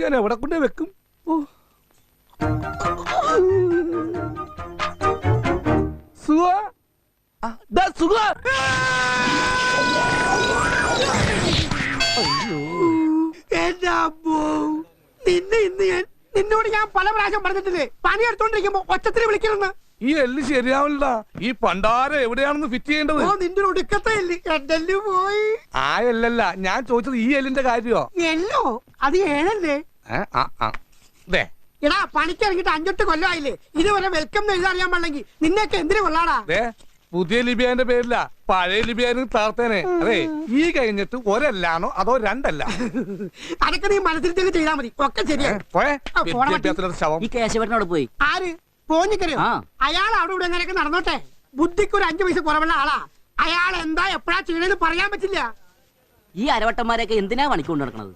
ഞാൻ എവിടെ കൊണ്ടേ വെക്കും? നിന്നോട് ഞാൻ പല പ്രാവശ്യം പറഞ്ഞിട്ടില്ലേ പണിയെടുത്തോണ്ടിരിക്കുമ്പോ ഒച്ചത്തിന് വിളിക്കണമെന്ന്. ഈ എല്ല് ശരിയാവില്ല. ഈ പണ്ടാരം എവിടെയാണെന്ന് ഫിറ്റ് ചെയ്യേണ്ടത്? നിന്റെ ഒടുക്കത്തെ എല്ല് എന്റെ പോയി. ആ എല്ലല്ല ഞാൻ ചോദിച്ചത്, ഈ എല്ലിന്റെ കാര്യോ? എല്ലോ അത് ഏഴല്ലേ? എടാ പണിക്ക് ഇറങ്ങിട്ട് 5-8 കൊല്ലമായില്ലേ, ഇതുവരെ വെൽക്കം എഴുതാറിയാൻ പാടില്ലെങ്കിൽ നിന്നെയൊക്കെ എന്തിനു കൊള്ളാടാ? പുതിയ ലിബിയാന്റെ പേരില്ല, പഴയ ലിബിയാനും താർത്തേനെ. അതെ, ഈ കഴിഞ്ഞിട്ട് ഒരല്ലാണോ അതോ രണ്ടല്ല? അതൊക്കെ നീ മനസ്സിൽ ചെയ്താൽ മതി, ഒക്കെ ശരിയായി. ഈ കേശവനോട് പോയി ആര് പോഞ്ഞിക്കരയോ? അയാൾ അവിടെ ഇവിടെ എങ്ങനെയൊക്കെ നടന്നോട്ടെ, ബുദ്ധിക്ക് ഒരു 5 പൈസ കുറവുള്ള ആളാ. അയാൾ എന്താ എപ്പോഴാ ചെയ്യണെന്ന് പറയാൻ പറ്റില്ല. ഈ അരവട്ടന്മാരെയൊക്കെ എന്തിനാ പണിക്കൊണ്ട് നടക്കണത്?